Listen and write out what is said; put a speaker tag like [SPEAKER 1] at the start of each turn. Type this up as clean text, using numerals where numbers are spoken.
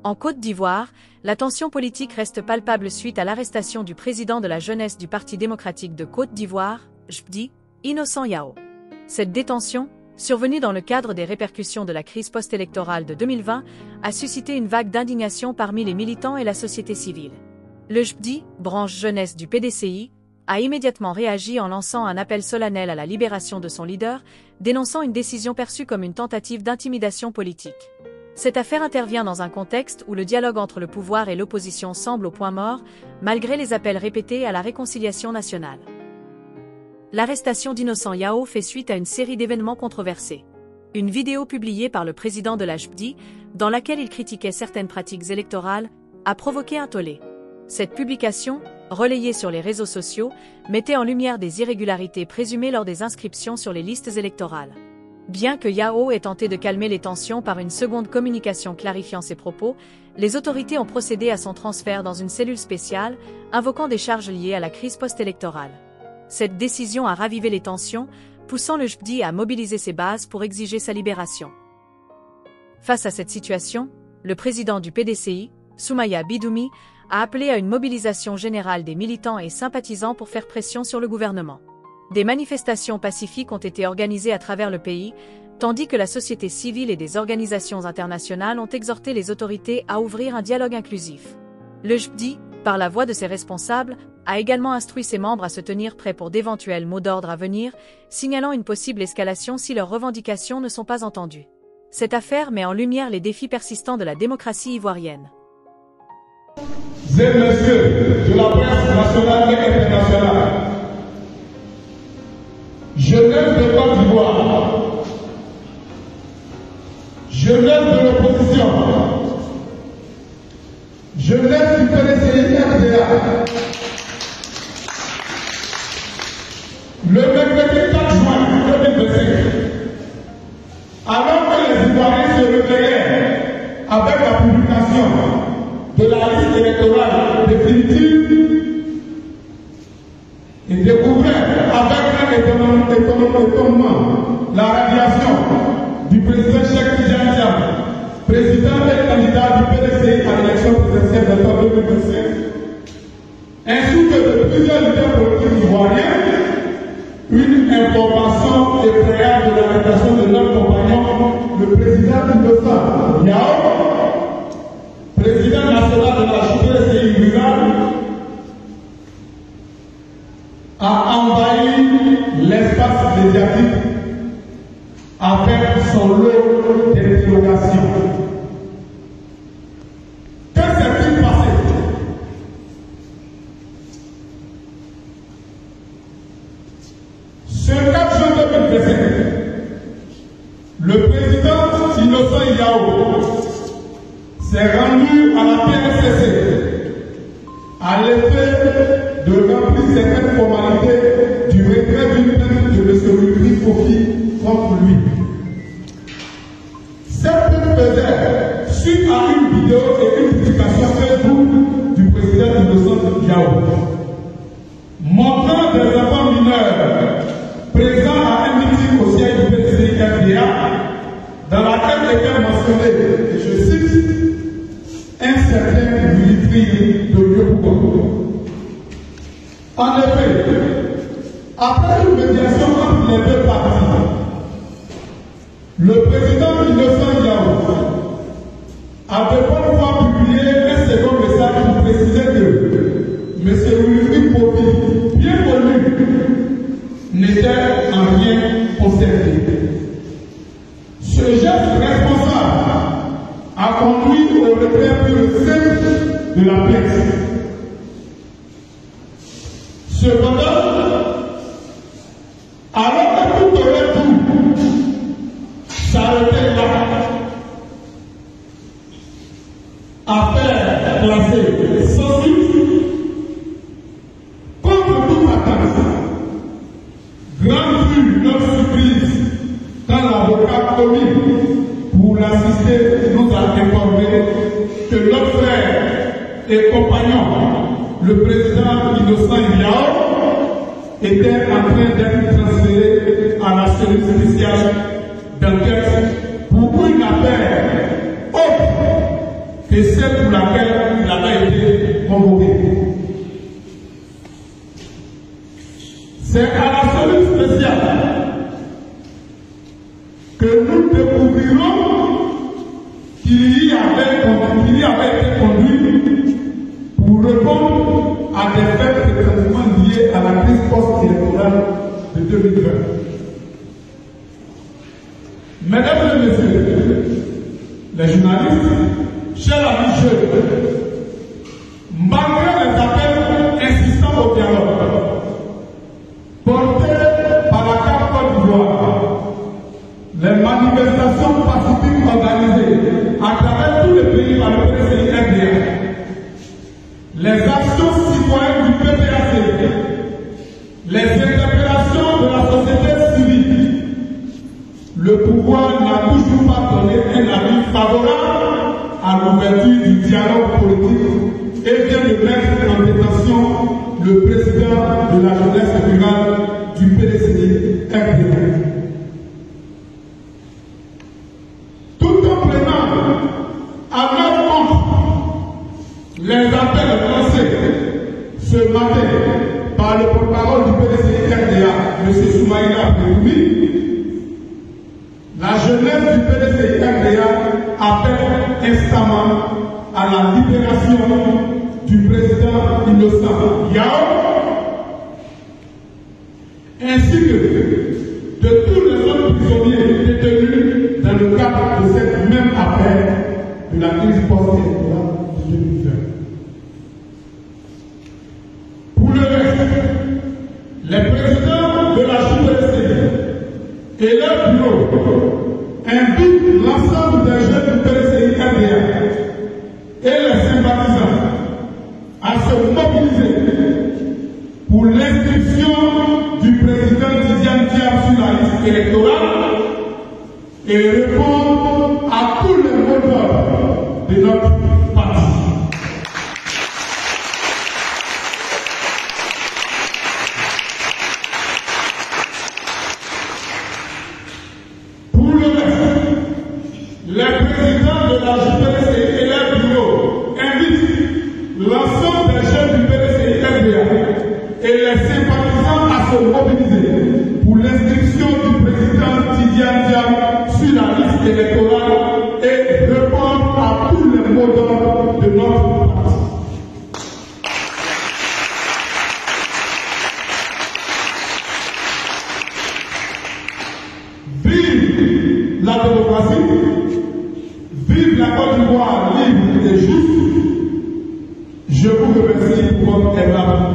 [SPEAKER 1] En Côte d'Ivoire, la tension politique reste palpable suite à l'arrestation du président de la jeunesse du Parti démocratique de Côte d'Ivoire, JPD, Innocent Yao. Cette détention, survenue dans le cadre des répercussions de la crise post-électorale de 2020, a suscité une vague d'indignation parmi les militants et la société civile. Le JPD, branche jeunesse du PDCI, a immédiatement réagi en lançant un appel solennel à la libération de son leader, dénonçant une décision perçue comme une tentative d'intimidation politique. Cette affaire intervient dans un contexte où le dialogue entre le pouvoir et l'opposition semble au point mort, malgré les appels répétés à la réconciliation nationale. L'arrestation d'Innocent Yao fait suite à une série d'événements controversés. Une vidéo publiée par le président de la JPD, dans laquelle il critiquait certaines pratiques électorales, a provoqué un tollé. Cette publication, relayée sur les réseaux sociaux, mettait en lumière des irrégularités présumées lors des inscriptions sur les listes électorales. Bien que Yao ait tenté de calmer les tensions par une seconde communication clarifiant ses propos, les autorités ont procédé à son transfert dans une cellule spéciale, invoquant des charges liées à la crise post-électorale. Cette décision a ravivé les tensions, poussant le JPD à mobiliser ses bases pour exiger sa libération. Face à cette situation, le président du PDCI, Soumaïa Bidoumi, a appelé à une mobilisation générale des militants et sympathisants pour faire pression sur le gouvernement. Des manifestations pacifiques ont été organisées à travers le pays, tandis que la société civile et des organisations internationales ont exhorté les autorités à ouvrir un dialogue inclusif. Le JPD, par la voix de ses responsables, a également instruit ses membres à se tenir prêts pour d'éventuels mots d'ordre à venir, signalant une possible escalation si leurs revendications ne sont pas entendues. Cette affaire met en lumière les défis persistants de la démocratie ivoirienne.
[SPEAKER 2] Mesdames et messieurs de la presse nationale et internationale, jeunesse de Côte d'Ivoire, jeunesse de l'opposition, jeunesse du PDCI-RDA, le mercredi 4 juin 2025, alors que les Ivoiriens se réveillaient avec la publication de la liste électorale définitive et découvert avec un étonnement la radiation du président Cheikh Tidiane Diagne, président et candidat du PDCI à l'élection présidentielle d'octobre 2025, ainsi que de plusieurs leaders politiques ivoiriens, une information effrayante de l'arrestation de notre compagnon, le président Innocent Yao, président national de la JPD rurale, a envahi l'espace médiatique avec son lot d'interrogations. Que s'est-il passé? Ce 4 juin 2025, le président Innocent Yao s'est rendu à la PNCC à l'effet de remplir certaines formalités du retrait d'une plainte de M. Louis Kofi contre lui. Cette plainte faisait suite à une vidéo et une publication Facebook du président Innocent Yao, montrant des enfants mineurs présents à un meeting au siège du PDCI-RDA, dans laquelle était mentionné, et je cite, un certain Wilfried de Yopougon. En effet, après une médiation entre les deux parties, le président Innocent Yao a de bonne foi publié un second message pour préciser que M. Wilfried Kofi, bien connu, n'était en rien concerné. Ce geste responsable a conduit au retrait pur simple de la plainte. Cependant, alors que tout aurait pu s'arrêter là, affaire classée sans suite, contre toute attente, grande fut notre surprise quand l'avocat commis pour l'assister nous a informé que notre frère et compagnon, le président Innocent Yao, était en train d'être transféré à la cellule spéciale d'enquête pour une affaire autre que celle pour laquelle il avait été convoqué. C'est à la cellule spéciale que nous découvrirons qu'il y avait été conduit pour répondre à des faits précisément liés à la crise post-électorale de 2020. Mesdames et messieurs, les journalistes, chers amis jeunes, malgré les appels insistants au dialogue portés par la CAF Côte d'Ivoire, les manifestations pacifiques organisées à travers tous les pays par le PCI-RDA, les actions citoyennes du PPAC, les interpellations de la société civile, le pouvoir n'a toujours pas donné un avis favorable à l'ouverture du dialogue politique et vient de mettre en détention le président de la jeunesse rurale du PDCI-RDA. Tout en prenant à leur compte les appels lancés ce matin par le porte-parole du PDCI-RDA, M. Soumaïla Péroumi, la jeunesse du PDCI-RDA appelle instamment à la libération du président Innocent Yao, ainsi que de tous les autres prisonniers détenus dans le cadre de cette même affaire de la crise post-électorale de 2020. Pour le reste, les présidents de la JPSD et leur bureau invitent l'ensemble des jeunes du PDCI-RDA et les sympathisants à se mobiliser pour l'inscription du président Tidiane Diab sur la liste électorale et répondre à tous les mots d'ordre de notre parti. Pour le reste, les présidents de la JPSD et leur bureau invitent l'ensemble des jeunes du PDCI-RDA et les sympathisants à se mobiliser pour l'inscription du président Tidiane Diab sur la liste électorale et répondre à tous les mots d'ordre de notre parti. Vive la démocratie, vive la Côte d'Ivoire libre et juste. Je vous remercie pour votre aimable